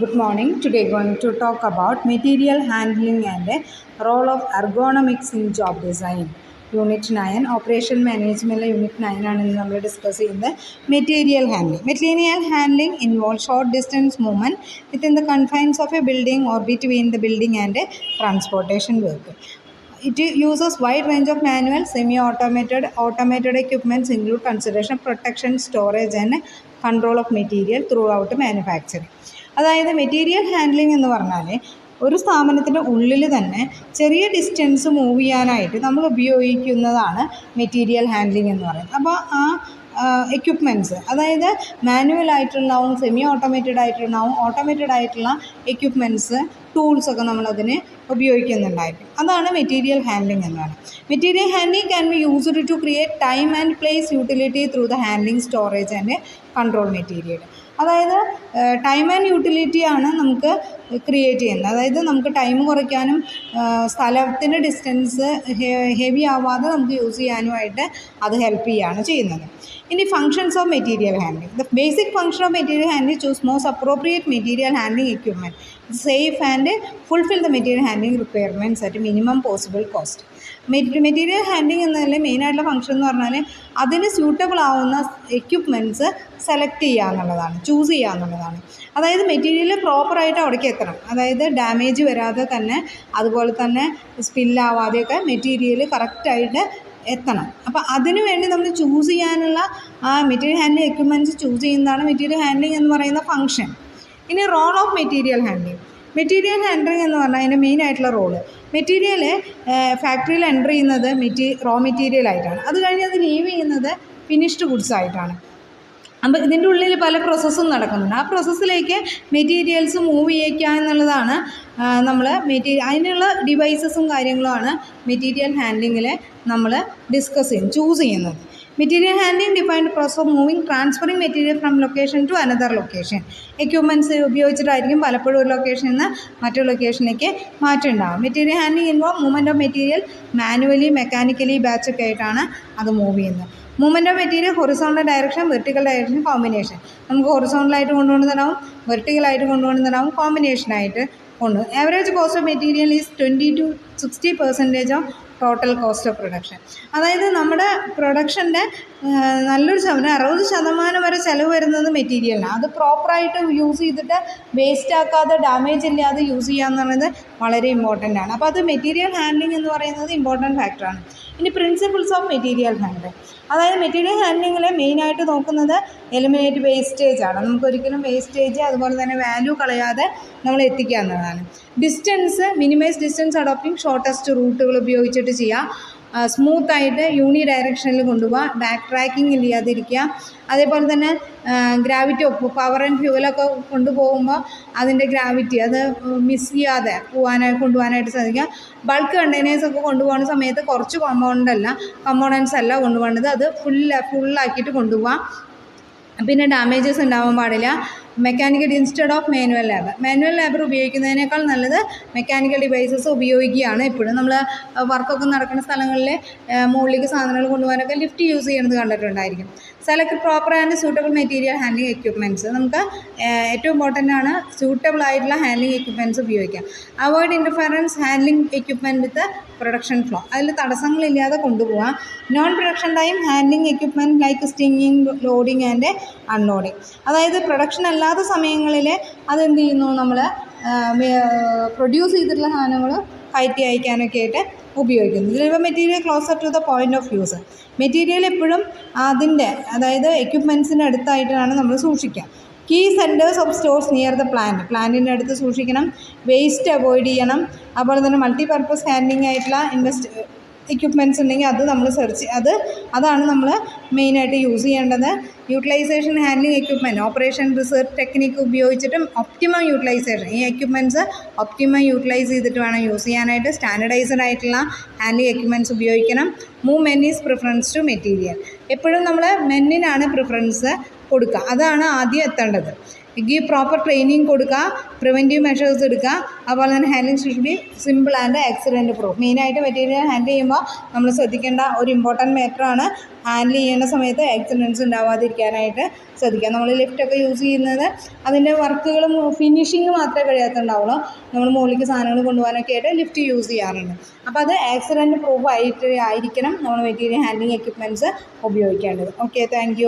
Good morning. Today going to talk about material handling and role of ergonomics in job design. Unit 9 Operation Management Unit 9 ആണ് നമ്മൾ discuss ചെയ്യുന്നത് material handling. Material handling involve short distance movement within the confines of a building or between the building and transportation work. It uses wide range of manual, semi-automated, automated equipments include consideration, protection, storage and control of material throughout manufacturing. അതായത് material handling എന്ന് പറഞ്ഞാൽ ഒരു സ്ഥാപനത്തിൻ്റെ ഉള്ളിൽ തന്നെ ചെറിയ distance move ചെയ്യാനായിട്ട് നമ്മൾ ഉപയോഗിക്കുന്നതാണ് മെറ്റീരിയൽ ഹാൻഡ്ലിംഗ് എന്ന് പറയുന്നത്. അപ്പോൾ ആ എക്യുപ്മെൻറ്റ്സ് അതായത് മാനുവൽ ആയിട്ടുണ്ടാവും, സെമി ഓട്ടോമേറ്റഡ് ആയിട്ടുണ്ടാവും, ഓട്ടോമേറ്റഡ് ആയിട്ടുള്ള എക്യുപ്മെൻറ്റ്സ് ടൂൾസൊക്കെ നമ്മളതിന് ഉപയോഗിക്കുന്നുണ്ടായിരിക്കും. അതാണ് മെറ്റീരിയൽ ഹാൻഡ്ലിംഗ് എന്ന് പറയുന്നത്. Material handling can be used to create time and place utility through the handling, storage and control material. അതായത് ടൈം ആൻഡ് യൂട്ടിലിറ്റിയാണ് നമുക്ക് ക്രിയേറ്റ് ചെയ്യുന്നത്. അതായത് നമുക്ക് ടൈം കുറയ്ക്കാനും സ്ഥലത്തിൻ്റെ ഡിസ്റ്റൻസ് ഹെവി ആവാതെ നമുക്ക് യൂസ് ചെയ്യാനുമായിട്ട് അത് ഹെൽപ്പ് ചെയ്യുകയാണ് ചെയ്യുന്നത്. ഇനി functions of material handling. The basic function of material handling choose most appropriate material handling equipment, safe and fulfil the material handling requirements at minimum possible cost. Material handling എന്നതിൽ മെയിനായിട്ടുള്ള function എന്ന് പറഞ്ഞാൽ അതിന് suitable ആവുന്ന equipments select ചെയ്യുക എന്നുള്ളതാണ്, choose ചെയ്യുക എന്നുള്ളതാണ്. അതായത് മെറ്റീരിയൽ പ്രോപ്പറായിട്ട് അവിടേക്ക് എത്തണം. അതായത് ഡാമേജ് വരാതെ തന്നെ, അതുപോലെ തന്നെ സ്പില്ലാവാതെയൊക്കെ മെറ്റീരിയൽ കറക്റ്റായിട്ട് എത്തണം. അപ്പോൾ അതിനു വേണ്ടി നമ്മൾ ചൂസ് ചെയ്യാനുള്ള ആ മെറ്റീരിയൽ ഹാൻഡ്ലിംഗ് എക്യുപ്മെൻറ്റ്സ് ചൂസ് ചെയ്യുന്നതാണ് മെറ്റീരിയൽ ഹാൻഡ്ലിംഗ് എന്ന് പറയുന്ന ഫങ്ഷൻ. ഇനി role of material handling. Material handling എന്ന് പറഞ്ഞാൽ അതിൻ്റെ മെയിനായിട്ടുള്ള റോള്, മെറ്റീരിയൽ ഫാക്ടറിയിൽ എൻ്റർ ചെയ്യുന്നത് റോ മെറ്റീരിയൽ ആയിട്ടാണ്. അത് കഴിഞ്ഞ് അത് ലീവ് ചെയ്യുന്നത് ഫിനിഷ്ഡ് ഗുഡ്സ് ആയിട്ടാണ്. അപ്പോൾ ഇതിൻ്റെ ഉള്ളിൽ പല പ്രോസസ്സും നടക്കുന്നുണ്ട്. ആ പ്രോസസ്സിലേക്ക് മെറ്റീരിയൽസ് മൂവ് ചെയ്യിക്കുക എന്നുള്ളതാണ് നമ്മൾ അതിനുള്ള ഡിവൈസസും കാര്യങ്ങളുമാണ് മെറ്റീരിയൽ ഹാൻഡ്ലിങ്ങിൽ നമ്മൾ ഡിസ്കസ് ചെയ്യും, ചൂസ് ചെയ്യുന്നത്. Material handling defined process of moving, transferring material from location to another location. Equipments ഉപയോഗിച്ചിട്ടായിരിക്കും പലപ്പോഴും ഒരു ലൊക്കേഷനിൽ നിന്ന് മറ്റൊരു ലൊക്കേഷനിലേക്ക് മാറ്റമുണ്ടാകും. Material handling involve movement of material manually, mechanically, ബാച്ചൊക്കെ ആയിട്ടാണ് അത് മൂവ് ചെയ്യുന്നത്. Movement of material horizontal direction, vertical direction, combination. നമുക്ക് ഹൊറിസോണ്ടലായിട്ട് കൊണ്ടുപോകുന്നതാവും, വെർട്ടിക്കലായിട്ട് കൊണ്ടുപോകുന്നതാവും, കോമ്പിനേഷനായിട്ട് കൊണ്ടുപോകും. Average cost of material is 20 to 60% of total cost of production. അതായത് നമ്മുടെ പ്രൊഡക്ഷൻ്റെ നല്ലൊരു 60% വരെ ചിലവ് വരുന്നത് മെറ്റീരിയലിനാണ്. അത് പ്രോപ്പറായിട്ട് യൂസ് ചെയ്തിട്ട് വേസ്റ്റ് ആക്കാതെ, ഡാമേജ് ഇല്ലാതെ യൂസ് ചെയ്യുക എന്ന് പറയുന്നത് വളരെ ഇമ്പോർട്ടൻ്റ് ആണ്. അപ്പോൾ അത് മെറ്റീരിയൽ ഹാൻഡ്ലിംഗ് എന്ന് പറയുന്നത് ഇമ്പോർട്ടൻറ്റ് ഫാക്ടറാണ്. ഇനി പ്രിൻസിപ്പിൾസ് ഓഫ് മെറ്റീരിയൽ ഹാൻഡ്ലിംഗ്. അതായത് മെറ്റീരിയൽ ഹാൻഡ്ലിങ്ങിൽ മെയിനായിട്ട് നോക്കുന്നത് എലിമിനേറ്റ് വേസ്റ്റേജ് ആണ്. നമുക്കൊരിക്കലും വേസ്റ്റേജ് അതുപോലെ തന്നെ വാല്യൂ കളയാതെ നമ്മൾ എത്തിക്കുക എന്നതാണ്. Distance, minimise distance adopting shortest റൂട്ടുകൾ ഉപയോഗിച്ചിട്ട് ചെയ്യുക. സ്മൂത്തായിട്ട് യൂണി ഡയറക്ഷനിൽ കൊണ്ടുപോകുക, ബാക്ക് ട്രാക്കിംഗ് ഇല്ലാതിരിക്കുക. അതേപോലെ തന്നെ ഗ്രാവിറ്റി, പവർ ആൻഡ് ഫ്യൂവലൊക്കെ കൊണ്ടുപോകുമ്പോൾ അതിൻ്റെ ഗ്രാവിറ്റി അത് മിസ് ചെയ്യാതെ കൊണ്ടുപോകാനായിട്ട് സാധിക്കുക. ബൾക്ക് കണ്ടെയ്നേഴ്സൊക്കെ കൊണ്ടുപോകുന്ന സമയത്ത് കുറച്ച് കമ്പോണൻസ് അല്ല കൊണ്ടുപോകേണ്ടത്, അത് ഫുള്ളാക്കിയിട്ട് കൊണ്ടുപോകാം. പിന്നെ ഡാമേജസ് ഉണ്ടാവാൻ പാടില്ല. Mechanical instead of manual labour ഉപയോഗിക്കുന്നതിനേക്കാൾ നല്ലത് മെക്കാനിക്കൽ ഡിവൈസസ് ഉപയോഗിക്കുകയാണ്. എപ്പോഴും നമ്മൾ വർക്കൊക്കെ നടക്കുന്ന സ്ഥലങ്ങളിൽ മുകളിലേക്ക് സാധനങ്ങൾ കൊണ്ടുപോകാനൊക്കെ ലിഫ്റ്റ് യൂസ് ചെയ്യുന്നത് കണ്ടിട്ടുണ്ടായിരിക്കും. Select proper and suitable material handling equipments. നമുക്ക് ഏറ്റവും ഇമ്പോർട്ടൻ്റ് ആണ് സ്യൂട്ടബിൾ ആയിട്ടുള്ള ഹാൻഡ്ലിംഗ് എക്യുപ്മെൻറ്റ്സ് ഉപയോഗിക്കാം. Avoid interference handling equipment with production flow. അതിൽ തടസ്സങ്ങളില്ലാതെ കൊണ്ടുപോകാം. Non production time handling equipment like stinging, loading and unloading. അതായത് പ്രൊഡക്ഷൻ അല്ലാത്ത സമയങ്ങളിൽ അതെന്ത് ചെയ്യുന്നു, നമ്മൾ പ്രൊഡ്യൂസ് ചെയ്തിട്ടുള്ള സാധനങ്ങൾ കയറ്റി അയക്കാനൊക്കെ ആയിട്ട് ഉപയോഗിക്കുന്നു. Deliver material closer to the point of use. Material എപ്പോഴും അതിൻ്റെ അതായത് എക്യുപ്മെൻറ്റ്സിൻ്റെ അടുത്തായിട്ടാണ് നമ്മൾ സൂക്ഷിക്കുക. Key centres of stores near the പ്ലാന്റിൻ്റെ അടുത്ത് സൂക്ഷിക്കണം. വേസ്റ്റ് അവോയ്ഡ് ചെയ്യണം. അതുപോലെ തന്നെ മൾട്ടിപർപ്പസ് ഹാൻഡ്ലിംഗ് ആയിട്ടുള്ള എക്യുപ്മെൻറ്റ്സ് ഉണ്ടെങ്കിൽ അത് നമ്മൾ അതാണ് നമ്മൾ മെയിനായിട്ട് യൂസ് ചെയ്യേണ്ടത്. Utilisation handling equipment, operation research technique ഉപയോഗിച്ചിട്ടും ഒപ്റ്റിമം യൂട്ടിലൈസേഷൻ, ഈ എക്യുപ്മെൻറ്റ്സ് ഒപ്റ്റിമം യൂട്ടിലൈസ് ചെയ്തിട്ട് വേണം യൂസ് ചെയ്യാനായിട്ട്. സ്റ്റാൻഡർഡൈസ്ഡ് ആയിട്ടുള്ള ഹാൻഡ്ലിംഗ് എക്യുപ്മെൻറ്റ്സ് ഉപയോഗിക്കണം. Move men is preference to material. എപ്പോഴും നമ്മൾ മെന്നിനാണ് പ്രിഫറൻസ് കൊടുക്കുക, അതാണ് ആദ്യം എത്തേണ്ടത്. ഗീവ് പ്രോപ്പർ ട്രെയിനിങ് കൊടുക്കുക, പ്രിവെൻറ്റീവ് മെഷേഴ്സ് എടുക്കുക, അതുപോലെ തന്നെ handling should be simple and accident proof. മെയിനായിട്ട് മെറ്റീരിയൽ ഹാൻഡിൽ ചെയ്യുമ്പോൾ നമ്മൾ ശ്രദ്ധിക്കേണ്ട ഒരു ഇമ്പോർട്ടൻറ്റ് മാറ്ററാണ് ഹാൻഡിൽ ചെയ്യുന്ന സമയത്ത് ആക്സിഡൻറ്റ്സ് ഉണ്ടാവാതിരിക്കാനായിട്ട് ശ്രദ്ധിക്കുക. നമ്മൾ ലിഫ്റ്റൊക്കെ യൂസ് ചെയ്യുന്നത് അതിൻ്റെ വർക്കുകളും ഫിനിഷിങ് മാത്രമേ കഴിയാത്തുണ്ടാവുള്ളൂ. നമ്മൾ മുകളിലേക്ക് സാധനങ്ങൾ കൊണ്ടുപോകാനൊക്കെ ആയിട്ട് ലിഫ്റ്റ് യൂസ് ചെയ്യാറുണ്ട്. അപ്പോൾ അത് ആക്സിഡൻറ്റ് പ്രൂഫ് ആയിരിക്കണം നമ്മൾ മെറ്റീരിയൽ ഹാൻഡ്ലിംഗ് എക്യുപ്മെൻറ്റ്സ് ഉപയോഗിക്കേണ്ടത്. Okay, thank you.